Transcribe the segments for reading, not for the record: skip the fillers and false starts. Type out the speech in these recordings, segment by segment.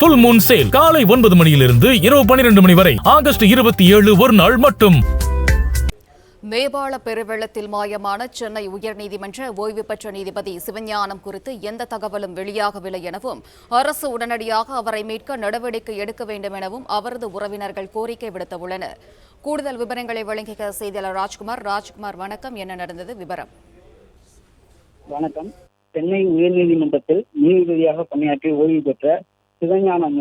Full Moon sale காலை 9 மணியிலிருந்து இரவு 12 மணி வரை ஆகஸ்ட் 27 ஒரு நாள் மட்டும். நேபாள பெருவெள்ளத்தில் மாயமான சென்னை உயர்நீதிமன்ற ஓய்வு பெற்ற நீதிபதி சிவஞானம் குறித்து எந்த தகவலும் வெளியாகவில்லை எனவும் அரசு உடனடியாக அவரை மீட்க நடவடிக்கை எடுக்க வேண்டும் எனவும் அவரது உறவினர்கள் கோரிக்கை விடுத்துள்ளனர். கூடுதல் விவரங்களை வழங்கிய செய்தியாளர் ராஜ்குமார் வணக்கம். என்ன நடந்தது விவரம்? வணக்கம். சென்னை உயர்நீதிமன்றத்தில் நீதிபதியாக பணியாற்றி ஓய்வு பெற்ற சிவஞானம்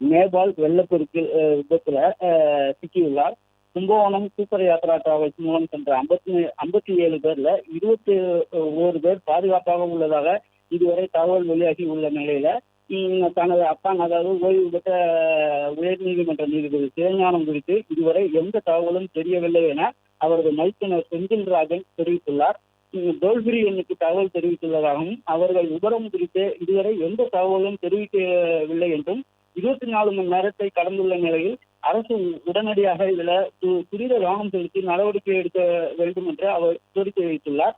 நேபாள் வெள்ளப்பெருக்கு விபத்துல சிக்கியுள்ளார். கும்பகோணம் சூப்பர் யாத்ரா டிராவல்ஸ் மூலம் சென்ற 57 பேர்ல 21 பேர் பாதுகாப்பாக உள்ளதாக இதுவரை தகவல் வெளியாகி உள்ள நிலையில தனது அப்பான், அதாவது ஓய்வு பெற்ற உயர்நீதிமன்ற நீதிபதி சிவஞானம் குறித்து இதுவரை எந்த தகவலும் தெரியவில்லை என அவரது மைத்துனர் செந்தில்ராஜன் தெரிவித்துள்ளார். டோல்ஃப்ரீ எண்ணுக்கு தகவல் தெரிவித்துள்ளதாகவும் அவர்கள் விவரம் குறித்து இதுவரை எந்த தகவலும் தெரிவிக்கவில்லை என்றும் 24 மணி நேரத்தை கடந்துள்ள நிலையில் அரசு உடனடியாக இதுல துரித கவனம் செலுத்தி நடவடிக்கை எடுக்க வேண்டும் என்று அவர் கோரிக்கை வைத்துள்ளார்.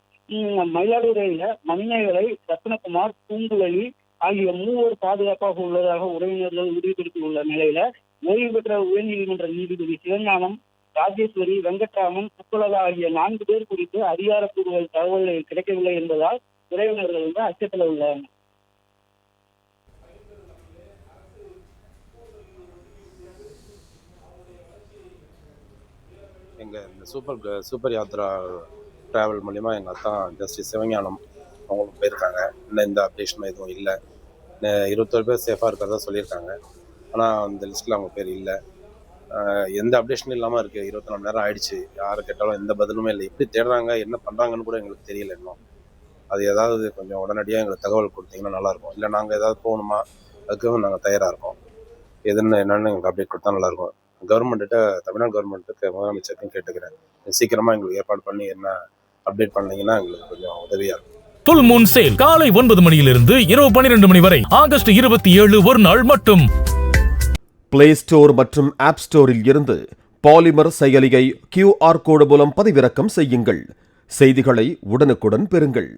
மயிலாடுதுறையில மணிமேகலை, ரத்னகுமார், பூங்குழலி ஆகிய 3 பாதுகாப்பாக உள்ளதாக உறவினர்கள் உறுதிப்படுத்தியுள்ள நிலையில ஓய்வு பெற்ற உயர்நீதிமன்ற நீதிபதி சிவஞானம், ராஜேஸ்வரி, வெங்கட்ராமன், புஷ்பலதா ஆகிய 4 பேர் குறித்து அதிகாரப்பூர்வ தகவல்கள் கிடைக்கவில்லை என்பதால் உறவினர்கள் அச்சத்தில் உள்ளனர். எங்கள் இந்த சூப்பர் யாத்ரா ட்ராவல் மூலிமா எங்கள் அத்தான் ஜஸ்டிஸ் சிவஞானம் அவங்களும் போயிருக்காங்க. இன்னும் எந்த அப்டேஷனும் எதுவும் இல்லை. 21 பேர் சேஃபாக இருக்கிறதா சொல்லியிருக்காங்க. ஆனால் அந்த லிஸ்ட்டில் அவங்க பேர் இல்லை. எந்த அப்டேஷனும் இல்லாமல் இருக்குது. 24 மணி நேரம் ஆயிடுச்சு. யாரை கேட்டாலும் எந்த பதிலுமே இல்லை. எப்படி தேடுறாங்க, என்ன பண்ணுறாங்கன்னு கூட எங்களுக்கு தெரியல இன்னும். அது ஏதாவது கொஞ்சம் உடனடியாக எங்களுக்கு தகவல் கொடுத்தீங்கன்னா நல்லாயிருக்கும். இல்லை நாங்கள் ஏதாவது போகணுமா, அதுக்கும் நாங்கள் தயாராக இருக்கோம். என்னென்னு எங்களுக்கு அப்டேட் கொடுத்தா நல்லாயிருக்கும். கவர்மெண்ட்டிட்ட, தமிழ்நாடு கவர்மெண்ட்டுக்கு, முதலமைச்சருக்கும் கேட்டுக்கிறேன். சீக்கிரமாக எங்களுக்கு ஏற்பாடு பண்ணி என்ன அப்டேட் பண்ணீங்கன்னா எங்களுக்கு கொஞ்சம் உதவியாக இருக்கும். ஃபுல் மூன் சேல் காலை 9 மணியிலிருந்து இரவு 12 மணி வரை ஆகஸ்ட் 27 ஒரு நாள் மட்டும். பிளே ஸ்டோர் மற்றும் ஆப் ஸ்டோரில் இருந்து பாலிமர் செயலியை QR கோடு மூலம் பதிவிறக்கம் செய்யுங்கள். செய்திகளை உடனுக்குடன் பெறுங்கள்.